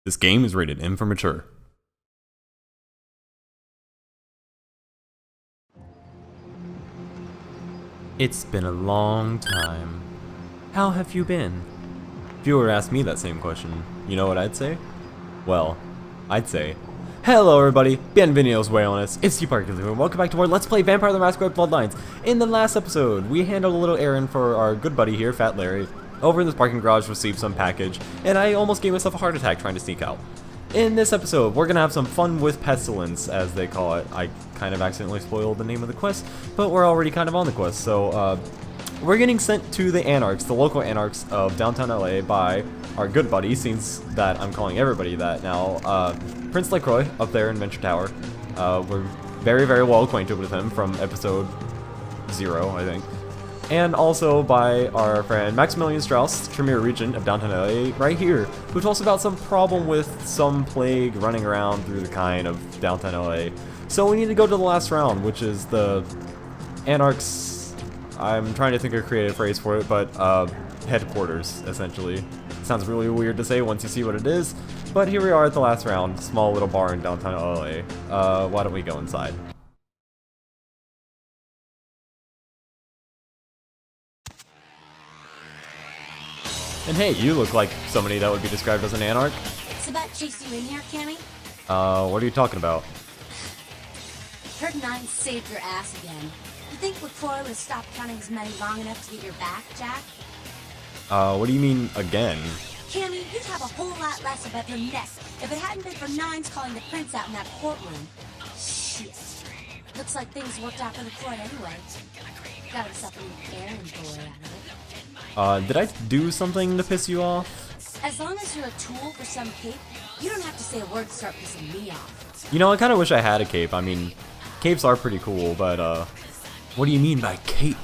This game is rated M for mature. It's been a long time. How have you been? If you were to ask me that same question, you know what I'd say? Well, I'd say, hello everybody, bienvenidos weones, it's Steve Parker and welcome back to more Let's Play Vampire the Masquerade Bloodlines. In the last episode, we handled a little errand for our good buddy here, Fat Larry, over in this parking garage, received some package, and I almost gave myself a heart attack trying to sneak out. In this episode, we're gonna have some fun with Pestilence, as they call it. I kind of accidentally spoiled the name of the quest, but we're already kind of on the quest, so we're getting sent to the Anarchs, the local Anarchs of downtown LA by our good buddy, seems that I'm calling everybody that now, Prince LaCroix up there in Venture Tower. We're very, very well acquainted with him from episode 0, I think. And also by our friend Maximilian Strauss, Tremere Regent of downtown LA, right here, who told us about some problem with some plague running around through the kind of downtown LA. So we need to go to the last round, which is the Anarchs. I'm trying to think of a creative phrase for it, but headquarters, essentially. Sounds really weird to say once you see what it is, but here we are at the last round, small little bar in downtown LA. Why don't we go inside? And hey, you look like somebody that would be described as an Anarch. So that chased you in here, Cammy? What are you talking about? Heard Nine saved your ass again. You think LaCroix would have stopped counting his money long enough to get your back, Jack? What do you mean, again? Cammy, you'd have a whole lot less of a neck if it hadn't been for Nines calling the prince out in that courtroom. Shit. Looks like things worked out for LaCroix anyway. Got himself an errand boy out of it. Did I do something to piss you off? As long as you're a tool for some cape, you don't have to say a word to start pissing me off. You know, I kind of wish I had a cape. I mean, capes are pretty cool, but, what do you mean by cape?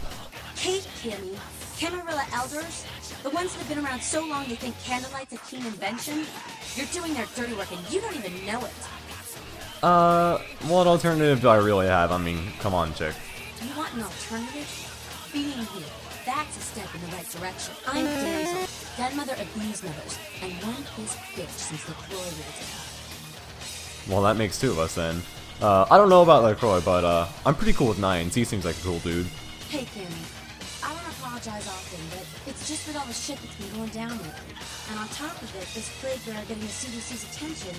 Cape, Cammy. Camarilla elders? The ones that have been around so long they think candlelight's a keen invention? You're doing their dirty work and you don't even know it. What alternative do I really have? I mean, come on, chick. You want an alternative? Being here. That's a step in the right direction. I'm Damsel, grandmother of these mothers, and one is bitch since LaCroix was Well, that makes two of us then. I don't know about LaCroix, but, I'm pretty cool with Nines. He seems like a cool dude. Hey, Cammy. I don't apologize often, but it's just with all the shit that's been going down lately. And on top of it, this plague bearer getting the CDC's attention,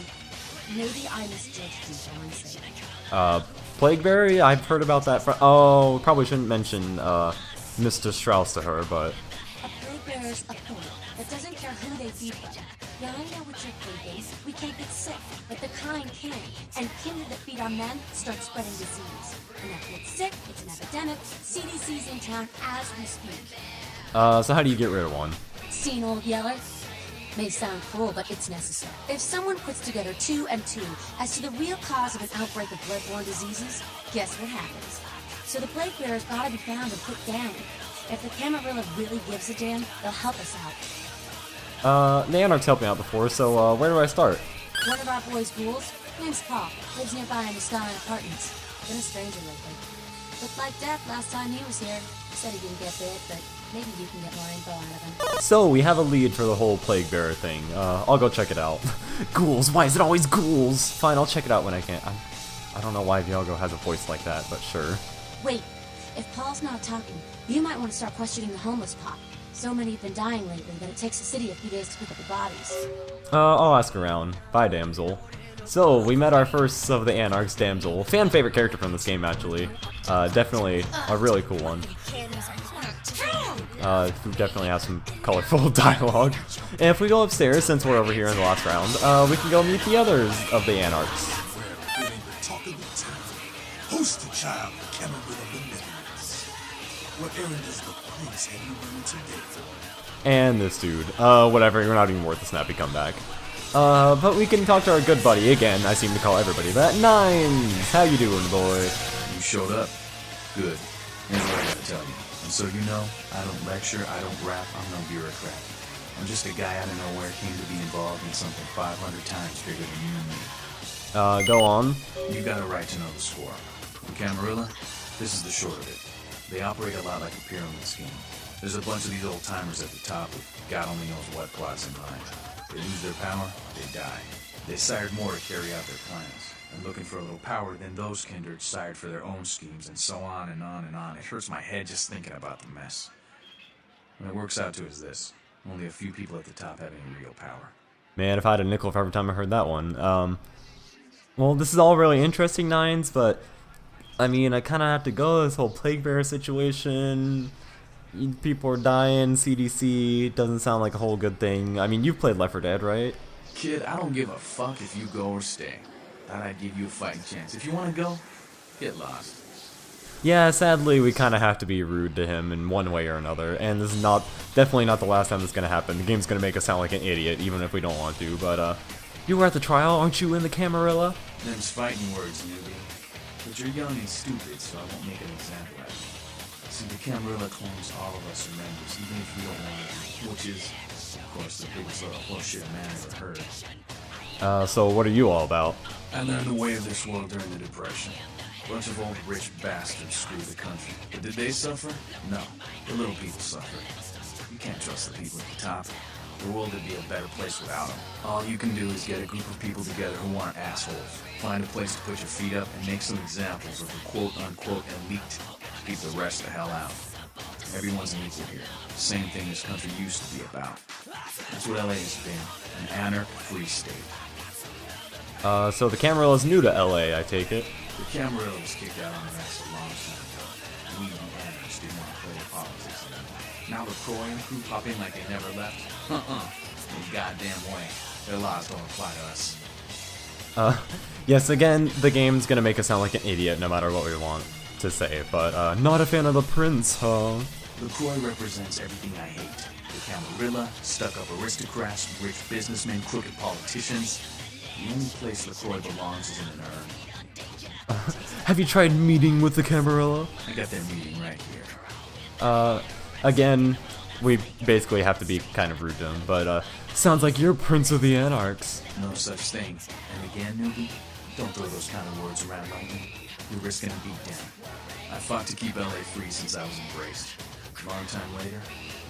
maybe I misjudged you for my sake. Plagueberry? I've heard about that from— oh, probably shouldn't mention, Mr. Strauss to her, but— a plague bearer's a pig that doesn't care who they feed from. Now I know what you're thinking. We can't get sick, but the kind can. And kindred that feed on men start spreading disease. And if we get sick, it's an epidemic. CDC's in town as we speak. so how do you get rid of one? Seen Old Yeller? May sound cruel, but it's necessary. If someone puts together 2 and 2 as to the real cause of an outbreak of bloodborne diseases, guess what happens? So the plague bearer's gotta be found and put down. If the Camarilla really gives a damn, they'll help us out. The Anarchs helped me out before, so, where do I start? One of our boys' ghouls, name's Paul, lives nearby in the Skyline Apartments. Been a stranger lately. Looked like death last time he was here. Said he didn't get bit, but maybe you can get more info out of him. So, we have a lead for the whole Plague Bearer thing. I'll go check it out. Ghouls, why is it always ghouls? Fine, I'll check it out when I can. I don't know why Viago has a voice like that, but sure. Wait, if Paul's not talking, you might want to start questioning the homeless pop. So many have been dying lately that it takes the city a few days to pick up the bodies. I'll ask around. Bye, Damsel. So, we met our first of the Anarchs, Damsel. Fan favorite character from this game, actually. Definitely a really cool one. Who definitely has some colorful dialogue. And if we go upstairs, since we're over here in the last round, we can go meet the others of the Anarchs. Poster child, Camarilla Benevolence. What errand does the prince have you running today? And this dude. Whatever, you're not even worth a snappy comeback. But we can talk to our good buddy again. I seem to call everybody that. Nines! How you doing, boy? You showed up. Good. Here's what I gotta tell you. And so you know, I don't lecture, I don't rap, I'm no bureaucrat. I'm just a guy out of nowhere came to be involved in something 500 times bigger than you and me. Go on. You got a right to know the score. In Camarilla, this is the short of it. They operate a lot like a pyramid scheme. There's a bunch of these old timers at the top with God only knows what plots in mind. They lose their power, they die. They sired more to carry out their plans, and looking for a little power, then those kindred sired for their own schemes, and so on and on and on. It hurts my head just thinking about the mess. What it works out to is this. Only a few people at the top have any real power. Man, if I had a nickel for every time I heard that one. Well, this is all really interesting, Nines, but I mean, I kind of have to go. This whole Plague Bearer situation, people are dying, CDC, doesn't sound like a whole good thing. I mean, you've played Left 4 Dead, right? Kid, I don't give a fuck if you go or stay. Thought I'd give you a fighting chance. If you want to go, get lost. Yeah, sadly, we kind of have to be rude to him in one way or another, and this is definitely not the last time this is going to happen. The game's going to make us sound like an idiot, even if we don't want to, but, you were at the trial, aren't you in the Camarilla? Them's fighting words, newbie. But you're young and stupid, so I won't make an example out of you. See, the Camarilla claims all of us are members, even if we don't want to, which is, of course, the biggest little horseshit a man ever heard. So what are you all about? I learned the way of this world during the Depression. Bunch of old rich bastards screwed the country. But did they suffer? No. The little people suffered. You can't trust the people at the top. The world would be a better place without them. All you can do is get a group of people together who aren't assholes. Find a place to put your feet up and make some examples of the quote-unquote elite. Keep the rest the hell out. Everyone's an equal here. Same thing this country used to be about. That's what LA has been. An anarch-free state. So the Camarilla's new to LA, I take it. The Camarilla was kicked out on the ass a long time ago. We, the Anarchs, didn't want to play politics anymore. Now LaCroix and crew pop in like they never left? No goddamn way. Their laws don't apply to us. Yes, again, the game's gonna make us sound like an idiot no matter what we want to say, but, not a fan of the prince, huh? LaCroix represents everything I hate. The Camarilla, stuck-up aristocrats, rich businessmen, crooked politicians. The only place LaCroix belongs is in an urn. Have you tried meeting with the Camarilla? I got their meeting right here. Again, we basically have to be kind of rude to him, but, sounds like you're Prince of the Anarchs. No such thing. And again, newbie, don't throw those kind of words around like me. You're risking a beatdown. I fought to keep LA free since I was embraced. A long time later,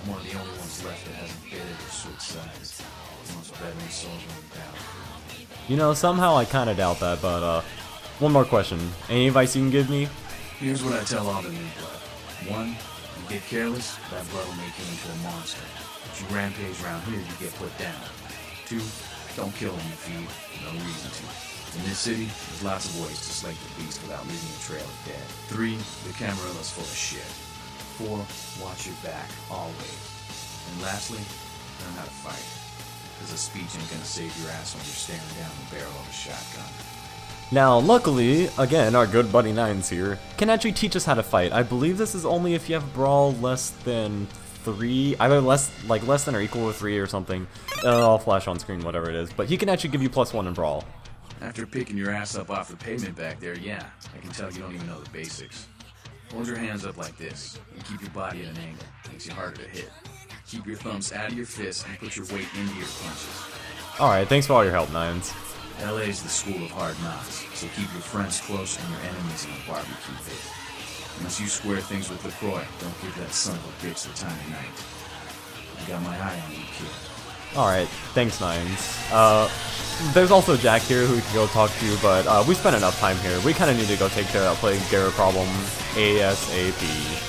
I'm one of the only ones left that hasn't faded or switched sides. The most veteran soldier on the battlefield. You know, somehow I kind of doubt that, but, one more question. Any advice you can give me? Here's what I tell all the new blood. 1, you get careless, that blood will make you into a monster. If you rampage around here, you get put down. 2, don't kill when you feed. No reason to. In this city, there's lots of ways to slay the beast without leaving a trail of dead. 3, the Camarilla's full of shit. 4, watch your back, always. And lastly, learn how to fight. Because a speech ain't gonna save your ass when you're staring down the barrel of a shotgun. Now, luckily, again, our good buddy Nines here can actually teach us how to fight. I believe this is only if you have brawl less than 3, either less than or equal to 3 or something. I'll flash on screen, whatever it is. But he can actually give you +1 in brawl. After picking your ass up off the pavement back there, yeah, I can tell you don't even know the basics. Hold your hands up like this, and keep your body at an angle. Makes you harder to hit. Keep your thumbs out of your fists and put your weight into your punches. Alright, thanks for all your help, Nines. LA's the school of hard knocks, so keep your friends close and your enemies in a barbecue pit. Unless you square things with LaCroix, don't give that son of a bitch the time of night. I got my eye on you, kid. Alright, thanks, Nines. There's also Jack here who we can go talk to, but we spent enough time here. We kind of need to go take care of that Plague Bearer problem ASAP.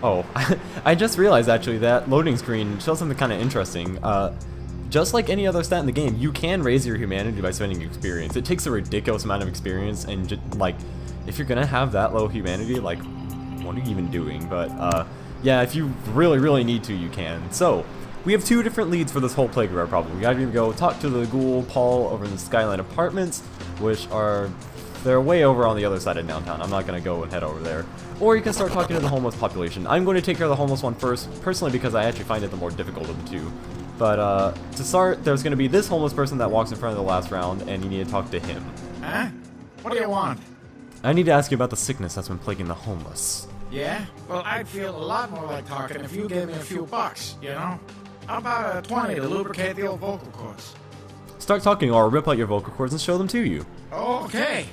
Oh, I just realized actually that loading screen shows something kind of interesting. Just like any other stat in the game, you can raise your humanity by spending experience. It takes a ridiculous amount of experience, and like, if you're gonna have that low humanity, like, what are you even doing? But yeah, if you really need to, you can. So we have 2 different leads for this whole Plague Bearer problem. We gotta either go talk to the ghoul Paul over in the Skyline Apartments, which are they're way over on the other side of downtown. I'm not gonna go and head over there. Or you can start talking to the homeless population. I'm going to take care of the homeless one first, personally, because I actually find it the more difficult of the 2. But to start, there's going to be this homeless person that walks in front of the last round, and you need to talk to him. Huh? What do you want? I need to ask you about the sickness that's been plaguing the homeless. Yeah? Well, I'd feel a lot more like talking if you gave me a few bucks, you know? How about a 20 to lubricate the old vocal cords? Start talking or I'll rip out your vocal cords and show them to you. Okay.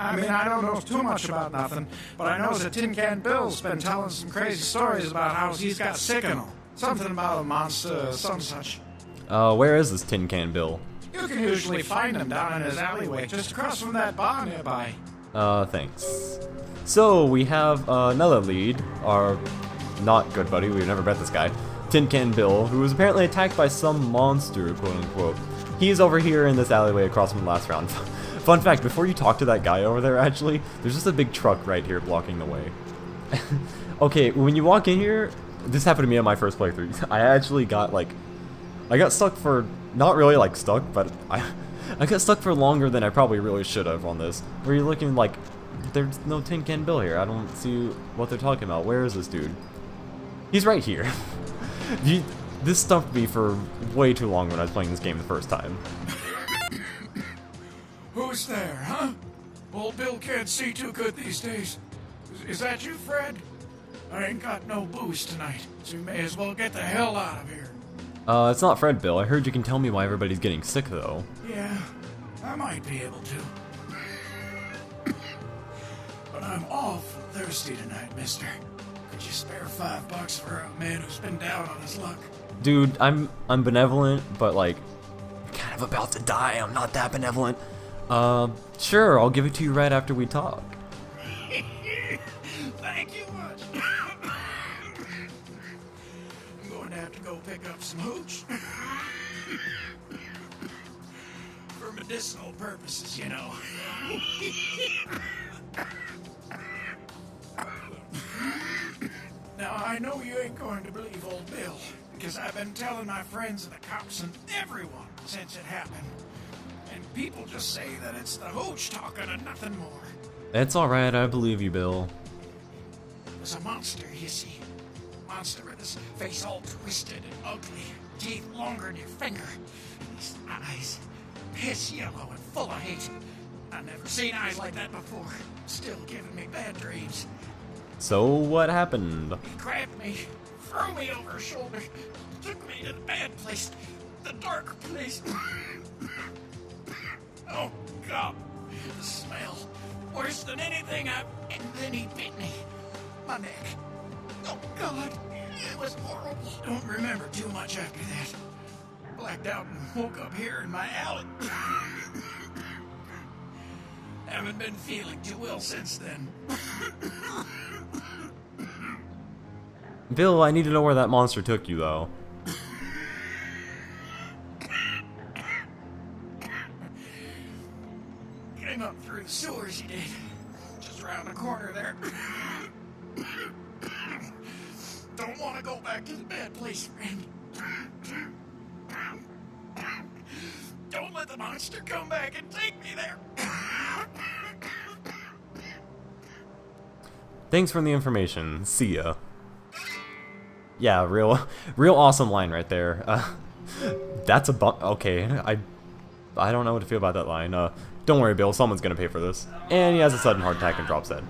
I mean, I don't know too much about nothing, but I know that Tin Can Bill's been telling some crazy stories about how he's got sick and all. Something about a monster, some such. Where is this Tin Can Bill? You can usually find him down in his alleyway, just across from that bar nearby. Thanks. So, we have another lead, our not good buddy, we've never met this guy, Tin Can Bill, who was apparently attacked by some monster, quote-unquote. He's over here in this alleyway across from the last round. Fun fact, before you talk to that guy over there, actually, there's just a big truck right here blocking the way. Okay, when you walk in here, this happened to me on my first playthrough. I actually got, like, I got stuck for, not really, like, stuck, but I got stuck for longer than I probably really should have on this. Where you're looking like, there's no Tin Can Bill here. I don't see what they're talking about. Where is this dude? He's right here. This stumped me for way too long when I was playing this game the first time. Who's there, huh? Old Bill can't see too good these days. Is that you, Fred? I ain't got no booze tonight, so you may as well get the hell out of here. It's not Fred, Bill. I heard you can tell me why everybody's getting sick, though. Yeah, I might be able to. But I'm awful thirsty tonight, mister. Could you spare $5 for a man who's been down on his luck? Dude, I'm benevolent, but, like, kind of about to die. I'm not that benevolent. Sure, I'll give it to you right after we talk. Thank you much. I'm going to have to go pick up some hooch. For medicinal purposes, you know. Now, I know you ain't going to believe old Bill, because I've been telling my friends and the cops and everyone since it happened. And people just say that it's the hooch talking and nothing more. It's alright, I believe you, Bill. There's a monster, you see. Monster with his face all twisted and ugly, teeth longer than your finger, and his eyes piss yellow and full of hate. I've never seen eyes like that before. Still giving me bad dreams. So, what happened? He grabbed me, threw me over his shoulder, took me to the bad place, the dark place. Oh, God. The smell. Worse than anything And then he bit me. My neck. Oh, God. It was horrible. Don't remember too much after that. Blacked out and woke up here in my alley. Haven't been feeling too well since then. Bill, I need to know where that monster took you, though. Came up through the sewers, he did. Just around the corner there. Don't want to go back to the bad place, friend. Don't let the monster come back and take me there. Thanks for the information. See ya. Yeah, real awesome line right there. That's a okay, I don't know what to feel about that line. Don't worry, Bill, someone's gonna pay for this. And he has a sudden heart attack and drops dead.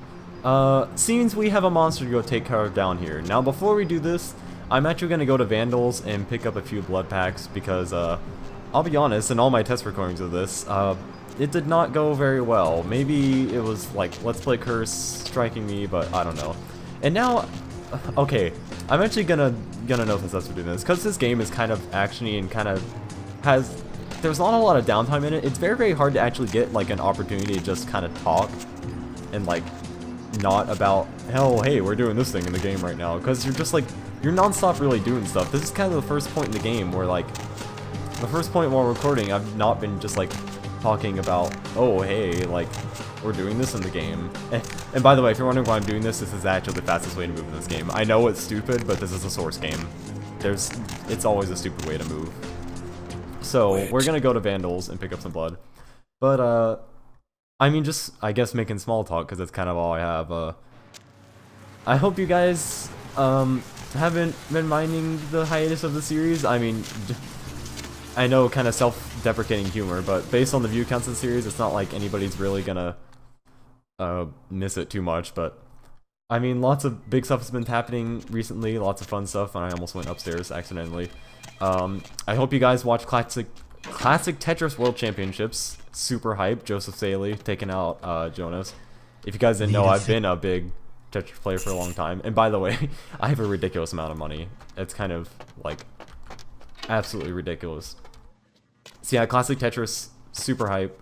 Seems we have a monster to go take care of down here. Now, before we do this, I'm actually gonna go to Vandals and pick up a few blood packs because, I'll be honest, in all my test recordings of this, it did not go very well. Maybe it was like, Let's Play Curse striking me, but I don't know. And now, okay, I'm actually gonna know if that's for doing this, because this game is kind of actiony and kind of has, there's not a lot of downtime in it. It's very, very hard to actually get like an opportunity to just kind of talk and like not about, hell, hey, we're doing this thing in the game right now, because you're just like, you're non-stop really doing stuff. This is kind of the first point in the game where like, the first point while recording, I've not been just like talking about, oh, hey, like, we're doing this in the game. And by the way, if you're wondering why I'm doing this, this is actually the fastest way to move in this game. I know it's stupid, but this is a Source game. It's always a stupid way to move. So, we're gonna go to Vandals and pick up some blood. But, I mean, just, I guess, making small talk, because that's kind of all I have. I hope you guys, haven't been minding the hiatus of the series. I mean, I know kind of self-deprecating humor, but based on the view counts of the series, it's not like anybody's really gonna miss it too much. But I mean, lots of big stuff has been happening recently, lots of fun stuff, and I almost went upstairs accidentally. I hope you guys watch Classic Tetris World Championships. super hype. Joseph Saley taking out Jonas. If you guys didn't know, I've been a big Tetris player for a long time. And by the way, I have a ridiculous amount of money. It's kind of like absolutely ridiculous. So yeah, classic Tetris, super hype.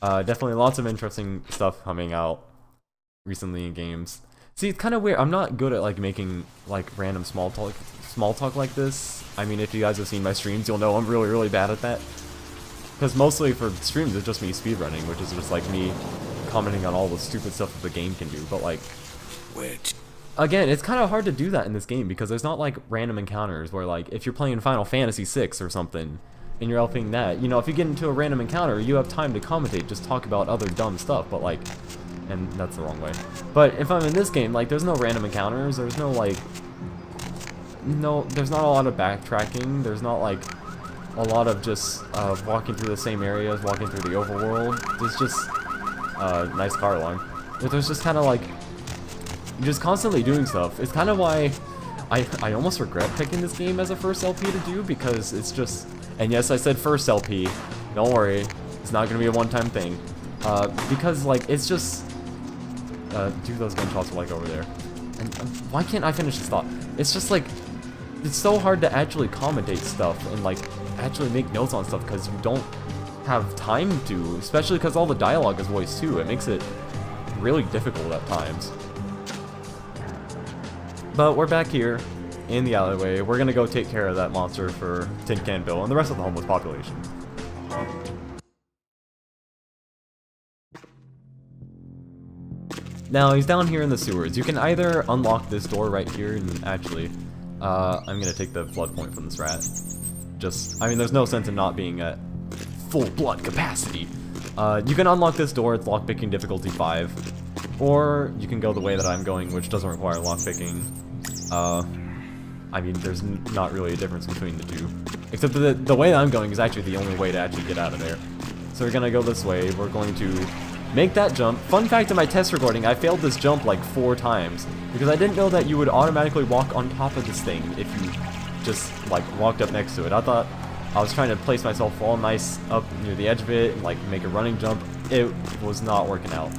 Definitely lots of interesting stuff coming out recently in games. See, it's kind of weird. I'm not good at like making like random small talk like this. I mean, if you guys have seen my streams, you'll know I'm really bad at that. Because mostly for streams, it's just me speedrunning, which is just like me commenting on all the stupid stuff that the game can do. But like, again, it's kind of hard to do that in this game because there's not like random encounters where like if you're playing Final Fantasy VI or something and you're helping that, you know, if you get into a random encounter, you have time to commentate, just talk about other dumb stuff. But like, and that's the wrong way. But if I'm in this game, like, there's no random encounters. There's no like, there's not a lot of backtracking. There's not like a lot of just walking through the same areas, walking through the overworld. There's just nice car alarm. But there's just kind of like just constantly doing stuff. It's kind of why I almost regret picking this game as a first LP to do, because it's just, and yes, I said first LP. Don't worry, it's not gonna be a one-time thing. Because like it's just dude, those gunshots were like over there. And why can't I finish this thought? It's just like it's so hard to actually commentate stuff and like actually make notes on stuff because you don't have time to, especially because all the dialogue is voiced too. It makes it really difficult at times. But we're back here in the alleyway. We're gonna go take care of that monster for Tin Can Bill and the rest of the homeless population. Now he's down here in the sewers. You can either unlock this door right here, and actually, I'm gonna take the blood point from this rat. Just, I mean, there's no sense in not being at full blood capacity. You can unlock this door. It's lockpicking difficulty 5, or you can go the way that I'm going, which doesn't require lockpicking. I mean, there's not really a difference between the two, except that the way that I'm going is actually the only way to actually get out of there. So we're gonna go this way. We're going to make that jump. Fun fact in my test recording, I failed this jump like 4 times because I didn't know that you would automatically walk on top of this thing if you just like walked up next to it. I thought I was trying to place myself all nice up near the edge of it and like make a running jump. It was not working out.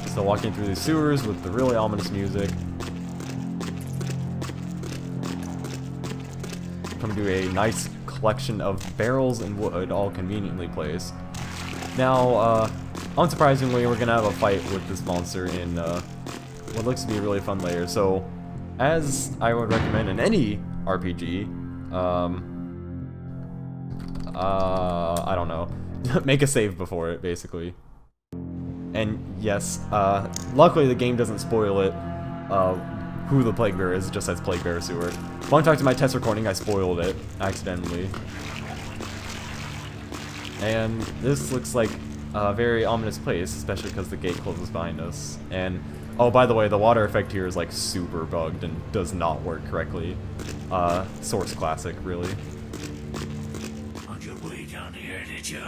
So walking through the sewers with the really ominous music. Come to a nice collection of barrels and wood, all conveniently placed. Now, unsurprisingly, we're gonna have a fight with this monster in what looks to be a really fun layer. So, as I would recommend in any RPG, I don't know, make a save before it, basically. And yes, luckily the game doesn't spoil it, who the Plague Bear is, it just says Plague Bear Sewer. Fun fact in my test recording, I spoiled it, accidentally. And this looks like a very ominous place, especially because the gate closes behind us. And, oh, by the way, the water effect here is like super bugged and does not work correctly. Source classic, really. On your way down here, did you?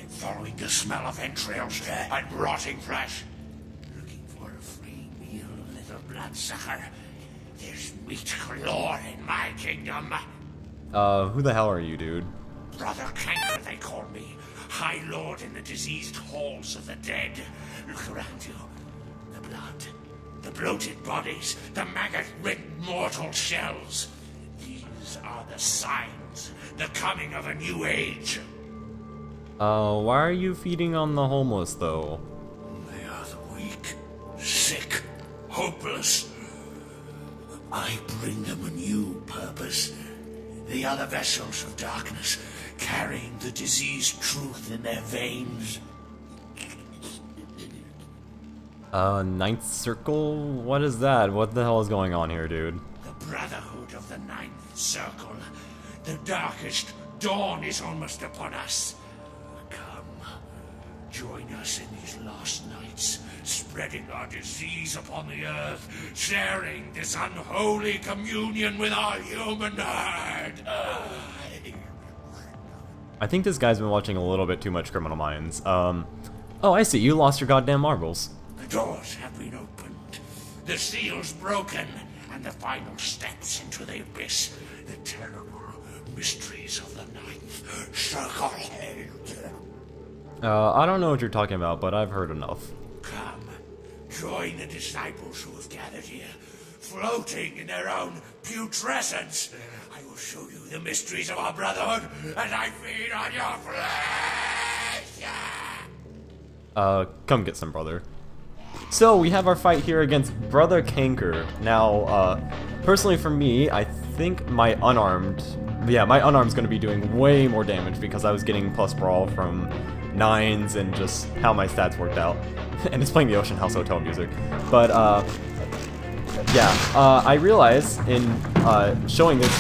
Following the smell of entrails and rotting flesh? Looking for a free meal, little bloodsucker? There's meat galore in my kingdom. Who the hell are you, dude? Brother Canker, they call me. High Lord in the diseased halls of the dead. Look around you. The blood. The bloated bodies. The maggot-ridden mortal shells. These are the signs. The coming of a new age. Why are you feeding on the homeless, though? They are the weak, sick, hopeless. I bring them a new purpose. They are the vessels of darkness, carrying the diseased truth in their veins. Ninth Circle? What is that? What the hell is going on here, dude? The Brotherhood of the Ninth Circle. The darkest dawn is almost upon us. Come, join us in these last nights, spreading our disease upon the earth, sharing this unholy communion with our human herd. I think this guy's been watching a little bit too much Criminal Minds. Oh, I see. You lost your goddamn marbles. The doors have been opened, the seals broken, and the final steps into the abyss. The terrible, mysteries of the ninth Masquerade. I don't know what you're talking about, but I've heard enough. Come, join the disciples who have gathered here, floating in their own putrescence. I will show you the mysteries of our brotherhood as I feed on your flesh. Come get some, brother. So, we have our fight here against Brother Canker. Now, personally for me, I think my unarmed's gonna be doing way more damage because I was getting plus brawl from 9s and just how my stats worked out. And it's playing the Ocean House Hotel music. But, I realized in showing this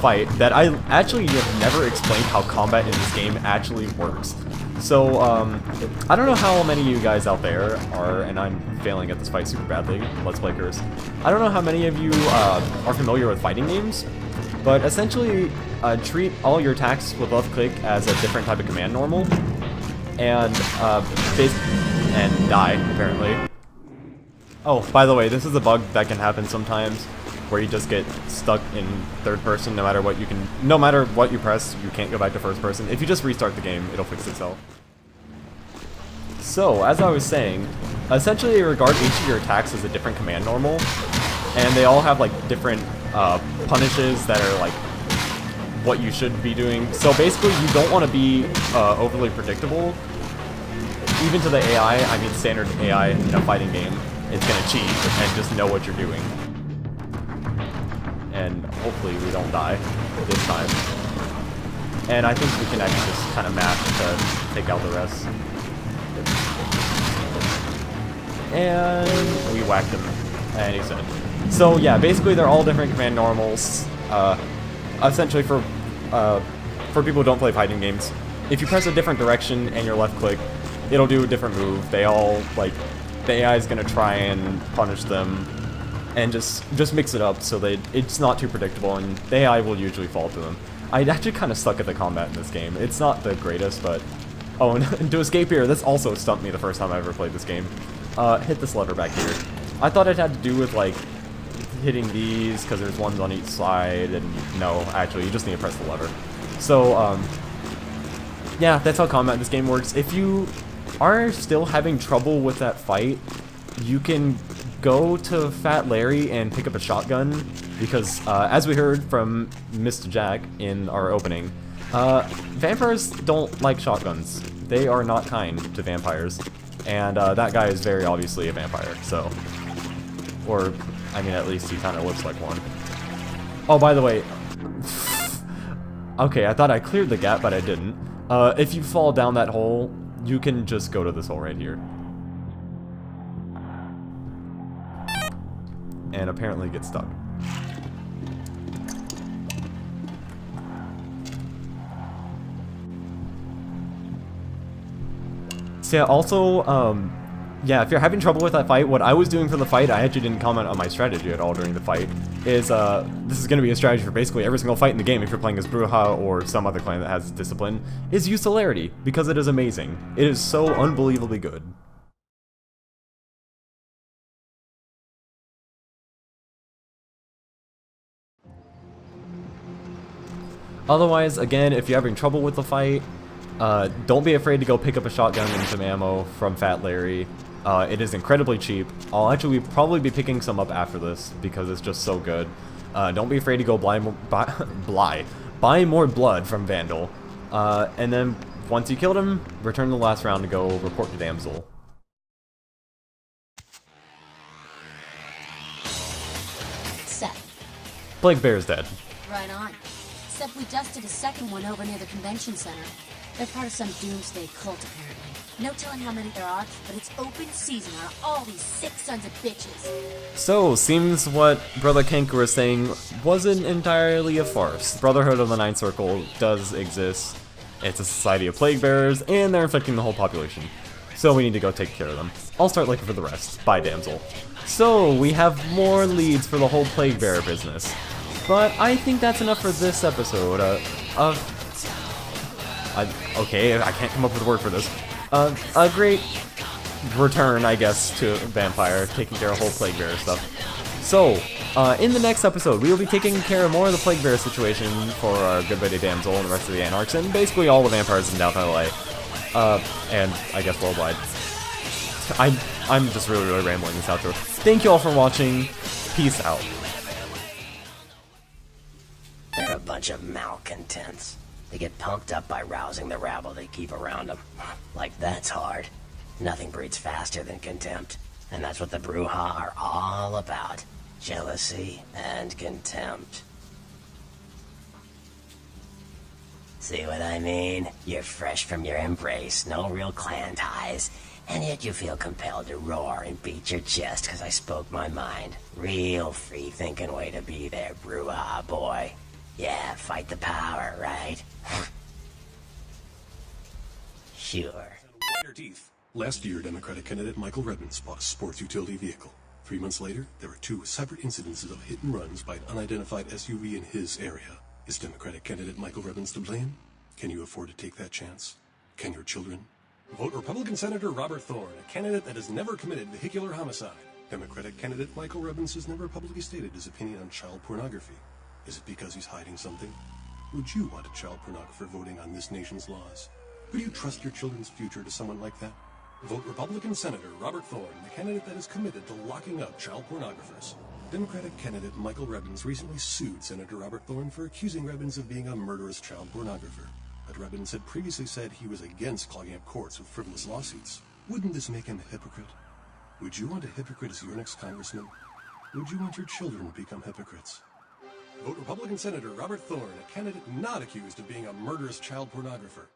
fight that I actually have never explained how combat in this game actually works. So, I don't know how many of you guys out there are, and I'm failing at this fight super badly, Let's Players. I don't know how many of you are familiar with fighting games, but essentially treat all your attacks with left click as a different type of command normal, and and die, apparently. Oh, by the way, this is a bug that can happen sometimes, where you just get stuck in third person no matter what you press, you can't go back to first person. If you just restart the game, it'll fix itself. So, as I was saying, essentially regard each of your attacks as a different command normal, and they all have like different punishes that are like what you should be doing. So basically you don't want to be overly predictable. Even to the AI, I mean standard AI in a fighting game, it's gonna cheat and just know what you're doing. And hopefully we don't die this time. And I think we can actually just kind of mash to take out the rest. And we whacked him, and he's dead. So yeah, basically they're all different command normals. Essentially for people who don't play fighting games, if you press a different direction and your left click, it'll do a different move. They all, like, the AI is gonna try and punish them, and just mix it up so that it's not too predictable, and the AI will usually fall to them. I actually kind of suck at the combat in this game. It's not the greatest, but... Oh, and to escape here, this also stumped me the first time I ever played this game. Hit this lever back here. I thought it had to do with, like, hitting these, because there's ones on each side, and no, actually, you just need to press the lever. So, yeah, that's how combat in this game works. If you are still having trouble with that fight, you can go to Fat Larry and pick up a shotgun, because, as we heard from Mr. Jack in our opening, vampires don't like shotguns. They are not kind to vampires, and that guy is very obviously a vampire, so... Or, I mean, at least he kind of looks like one. Oh, by the way... Okay, I thought I cleared the gap, but I didn't. If you fall down that hole, you can just go to this hole right here. And apparently get stuck. So yeah, also, yeah, if you're having trouble with that fight, what I was doing for the fight, I actually didn't comment on my strategy at all during the fight, is, this is going to be a strategy for basically every single fight in the game if you're playing as Bruja or some other clan that has discipline, is use celerity, because it is amazing. It is so unbelievably good. Otherwise, again, if you're having trouble with the fight, don't be afraid to go pick up a shotgun and some ammo from Fat Larry. It is incredibly cheap. I'll actually probably be picking some up after this because it's just so good. Don't be afraid to go buy more blood from Vandal. And then once you killed him, return the last round to go report to Damsel. Seth. Plague Bear is dead. Right on. Except we dusted a second one over near the convention center. They're part of some doomsday cult, apparently. No telling how many there are, but it's open season on all these sick sons of bitches. So, seems what Brother Kanker was saying wasn't entirely a farce. Brotherhood of the Ninth Circle does exist. It's a society of plague bearers, and they're infecting the whole population. So we need to go take care of them. I'll start looking for the rest. Bye, damsel. So, we have more leads for the whole plague bearer business. But I think that's enough for this episode okay, I can't come up with a word for this. A great return, I guess, to Vampire, taking care of whole plague bearer stuff. So, in the next episode, we will be taking care of more of the Plague Bear situation for our good buddy Damsel and the rest of the Anarchs, and basically all the vampires in downtown LA. And I guess worldwide. I'm just really rambling this outro. Thank you all for watching. Peace out. They're a bunch of malcontents. They get pumped up by rousing the rabble they keep around them. Like that's hard. Nothing breeds faster than contempt. And that's what the Bruja are all about. Jealousy and contempt. See what I mean? You're fresh from your embrace, no real clan ties, and yet you feel compelled to roar and beat your chest because I spoke my mind. Real free-thinking way to be there, Bruja boy. Yeah, fight the power, right? Sure. Whiter teeth. Last year, Democratic candidate Michael Redmond bought a sports utility vehicle. 3 months later, there were 2 separate incidences of hit and runs by an unidentified SUV in his area. Is Democratic candidate Michael Redmond to blame? Can you afford to take that chance? Can your children? Vote Republican Senator Robert Thorne, a candidate that has never committed vehicular homicide. Democratic candidate Michael Redmond has never publicly stated his opinion on child pornography. Is it because he's hiding something? Would you want a child pornographer voting on this nation's laws? Would you trust your children's future to someone like that? Vote Republican Senator Robert Thorne, the candidate that is committed to locking up child pornographers. Democratic candidate Michael Redmond recently sued Senator Robert Thorne for accusing Redmond of being a murderous child pornographer. But Redmond had previously said he was against clogging up courts with frivolous lawsuits. Wouldn't this make him a hypocrite? Would you want a hypocrite as your next congressman? Would you want your children to become hypocrites? Vote Republican Senator Robert Thorne, a candidate not accused of being a murderous child pornographer.